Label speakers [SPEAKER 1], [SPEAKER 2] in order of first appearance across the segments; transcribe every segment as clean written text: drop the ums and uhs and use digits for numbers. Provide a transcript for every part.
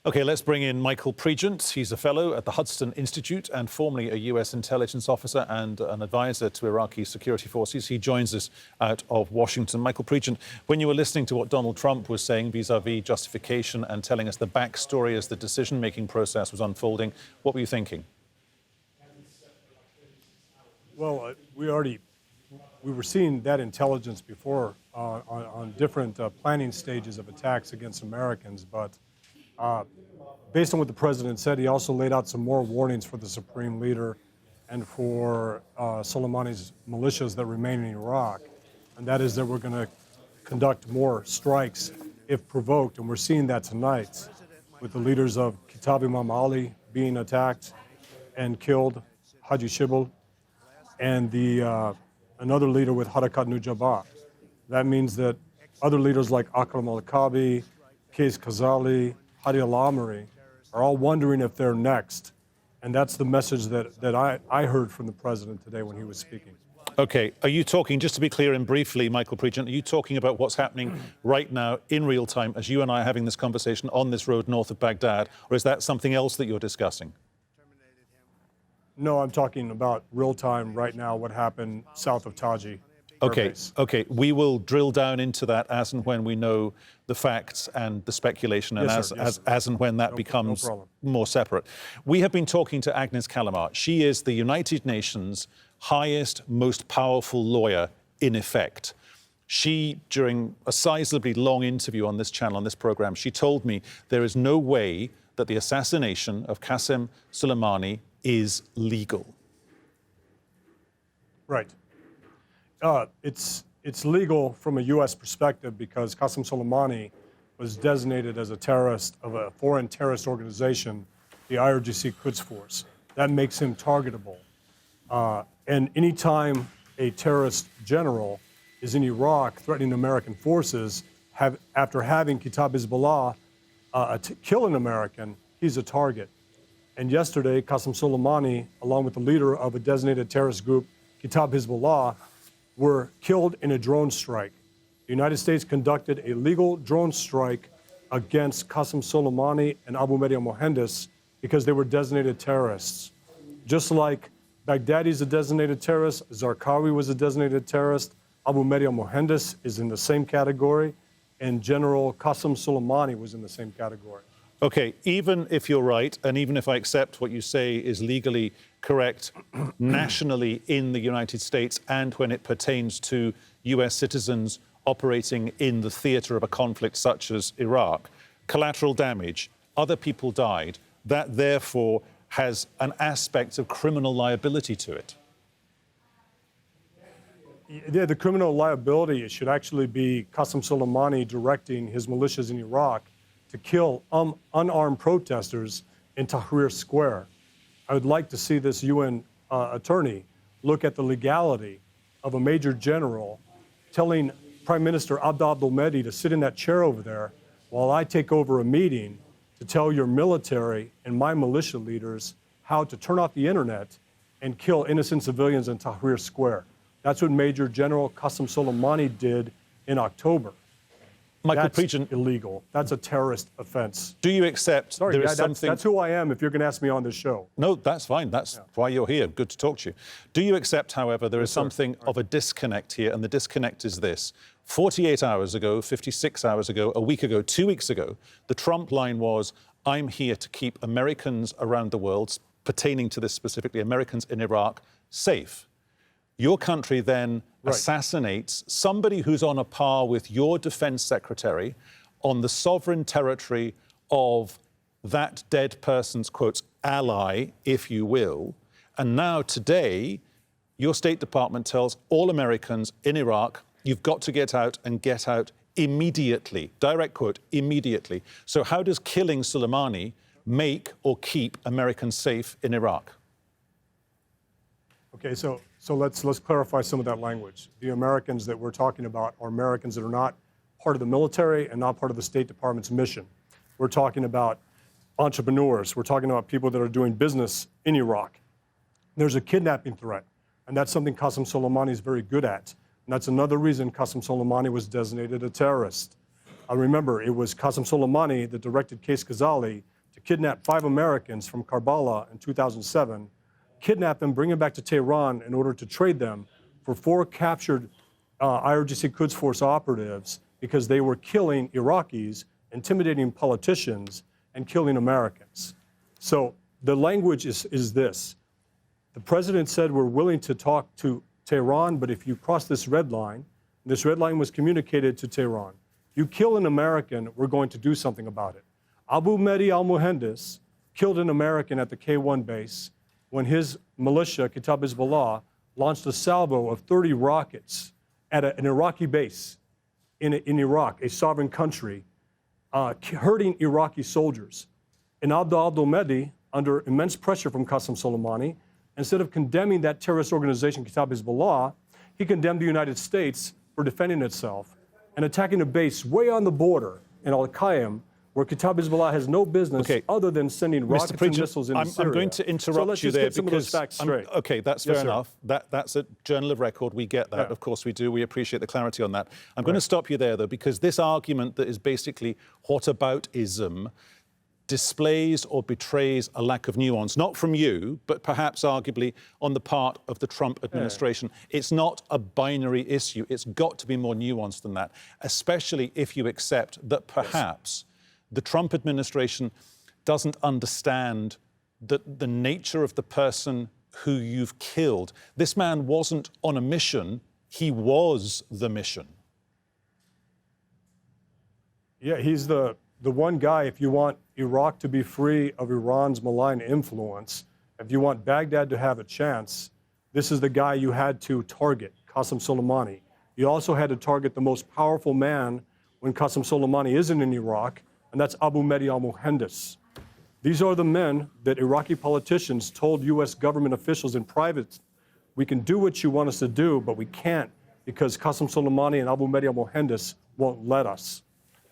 [SPEAKER 1] Okay, let's bring in Michael Pregent. He's a fellow at the Hudson Institute and formerly a US intelligence officer and an advisor to Iraqi security forces. He joins us out of Washington. Michael Pregent, when you were listening to what Donald Trump was saying vis-a-vis justification and telling us the backstory as the decision-making process was unfolding, what were you thinking?
[SPEAKER 2] Well, we were seeing that intelligence before on different planning stages of attacks against Americans, but based on what the president said, he also laid out some more warnings for the supreme leader and for Soleimani's militias that remain in Iraq, and that is that we're going to conduct more strikes if provoked, and we're seeing that tonight with the leaders of Kataib Imam Ali being attacked and killed, Haji Shibble, and another leader with Harakat al-Nujaba. That means that other leaders like Akram al-Kabi, Qais Khazali, Hadi al-Amri are all wondering if they're next. And that's the message that I heard from the president today when he was speaking.
[SPEAKER 1] Okay, are you talking, just to be clear and briefly, Michael Pregent, are you talking about what's happening right now in real time as you and I are having this conversation on this road north of Baghdad, or is that something else that you're discussing?
[SPEAKER 2] No, I'm talking about real time right now, what happened south of Taji.
[SPEAKER 1] Okay, we will drill down into that as and when we know the facts and the speculation, and as and when that becomes more separate. We have been talking to Agnes Callamard. She is the United Nations highest, most powerful lawyer in effect. She, during a sizably long interview on this channel, on this program, she told me there is no way that the assassination of Qassem Soleimani is legal.
[SPEAKER 2] Right. It's legal from a U.S. perspective because Qassem Soleimani was designated as a terrorist of a foreign terrorist organization, the IRGC Quds Force. That makes him targetable. And anytime a terrorist general is in Iraq threatening American forces, after having Kataib Hezbollah kill an American, he's a target. And yesterday, Qassem Soleimani, along with the leader of a designated terrorist group, Kataib Hezbollah, were killed in a drone strike. The United States conducted a legal drone strike against Qassem Soleimani and Abu Mehdi al-Mohandes because they were designated terrorists. Just like Baghdadi is a designated terrorist, Zarqawi was a designated terrorist, Abu Mehdi al-Mohandes is in the same category, and General Qassem Soleimani was in the same category.
[SPEAKER 1] Okay, even if you're right, and even if I accept what you say is legally correct nationally in the United States and when it pertains to US citizens operating in the theater of a conflict such as Iraq, collateral damage, other people died, that therefore has an aspect of criminal liability to it.
[SPEAKER 2] Yeah, the criminal liability, it should actually be Qassem Soleimani directing his militias in Iraq to kill unarmed protesters in Tahrir Square. I would like to see this UN attorney look at the legality of a major general telling Prime Minister Abdel Mehdi to sit in that chair over there while I take over a meeting to tell your military and my militia leaders how to turn off the internet and kill innocent civilians in Tahrir Square. That's what Major General Qassem Soleimani did in October.
[SPEAKER 1] Michael Pregent,
[SPEAKER 2] illegal. That's a terrorist offense.
[SPEAKER 1] Do you accept there is something...
[SPEAKER 2] That's who I am if you're going to ask me on this show.
[SPEAKER 1] No, that's fine. That's why you're here. Good to talk to you. Do you accept, however, there is something of a disconnect here, and the disconnect is this. 48 hours ago, 56 hours ago, a week ago, 2 weeks ago, the Trump line was, I'm here to keep Americans around the world, pertaining to this specifically, Americans in Iraq, safe. Your country then assassinates somebody who's on a par with your defense secretary on the sovereign territory of that dead person's, quotes, ally, if you will. And now today, your State Department tells all Americans in Iraq, you've got to get out and get out immediately. Direct quote, immediately. So how does killing Soleimani make or keep Americans safe in Iraq?
[SPEAKER 2] Okay, so let's clarify some of that language. The Americans that we're talking about are Americans that are not part of the military and not part of the State Department's mission. We're talking about entrepreneurs. We're talking about people that are doing business in Iraq. There's a kidnapping threat, and that's something Qassem Soleimani is very good at. And that's another reason Qassem Soleimani was designated a terrorist. I remember it was Qassem Soleimani that directed Qais Khazali kidnapped 5 Americans from Karbala in 2007, kidnap them, bring them back to Tehran in order to trade them for 4 captured IRGC Quds Force operatives because they were killing Iraqis, intimidating politicians, and killing Americans. So the language is this. The president said we're willing to talk to Tehran, but if you cross this red line was communicated to Tehran. You kill an American, we're going to do something about it. Abu Mehdi al-Mohandes killed an American at the K-1 base when his militia, Kataib Hezbollah, launched a salvo of 30 rockets at an Iraqi base in Iraq, a sovereign country, hurting Iraqi soldiers. And Abdul Mehdi, under immense pressure from Qassem Soleimani, instead of condemning that terrorist organization, Kataib Hezbollah, he condemned the United States for defending itself and attacking a base way on the border in Al-Qaim, where Kataib Hezbollah has no business other than sending rockets and missiles into Syria.
[SPEAKER 1] I'm going to interrupt you there because okay, that's fair enough. That's a journal of record. We get that. Of course we do. We appreciate the clarity on that. I'm going to stop you there, though, because this argument that is basically whataboutism displays or betrays a lack of nuance, not from you, but perhaps arguably on the part of the Trump administration. It's not a binary issue. It's got to be more nuanced than that, especially if you accept that perhaps the Trump administration doesn't understand the nature of the person who you've killed. This man wasn't on a mission, he was the mission.
[SPEAKER 2] Yeah, he's the one guy, if you want Iraq to be free of Iran's malign influence, if you want Baghdad to have a chance, this is the guy you had to target, Qassem Soleimani. You also had to target the most powerful man when Qassem Soleimani isn't in Iraq, and that's Abu Mehdi al-Mohandes. These are the men that Iraqi politicians told U.S. government officials in private, we can do what you want us to do, but we can't because Qassem Soleimani and Abu Mehdi al-Mohandes won't let us.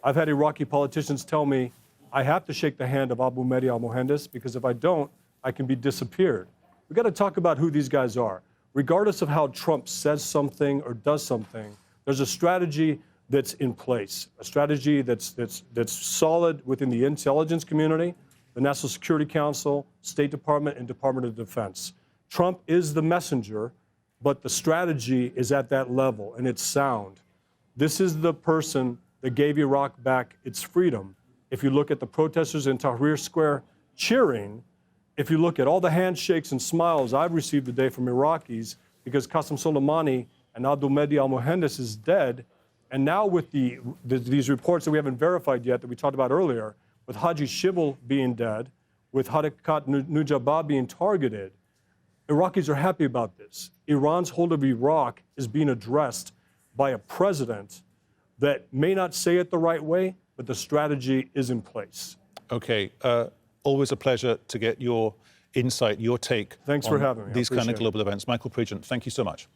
[SPEAKER 2] I've had Iraqi politicians tell me, I have to shake the hand of Abu Mehdi al-Mohandes because if I don't, I can be disappeared. We've got to talk about who these guys are. Regardless of how Trump says something or does something, there's a strategy that's in place, a strategy that's solid within the intelligence community, the National Security Council, State Department, and Department of Defense. Trump is the messenger, but the strategy is at that level, and it's sound. This is the person that gave Iraq back its freedom. If you look at the protesters in Tahrir Square cheering, if you look at all the handshakes and smiles I've received today from Iraqis because Qassem Soleimani and Abu Mehdi al-Mohandes is dead, and now with these reports that we haven't verified yet that we talked about earlier, with Haji Shibal being dead, with Harakat al-Nujaba being targeted, Iraqis are happy about this. Iran's hold of Iraq is being addressed by a president that may not say it the right way, but the strategy is in place. Okay,
[SPEAKER 1] always a pleasure to get your insight, your take
[SPEAKER 2] Thanks for having me.
[SPEAKER 1] These kind of global events. Michael Pregent, thank you so much.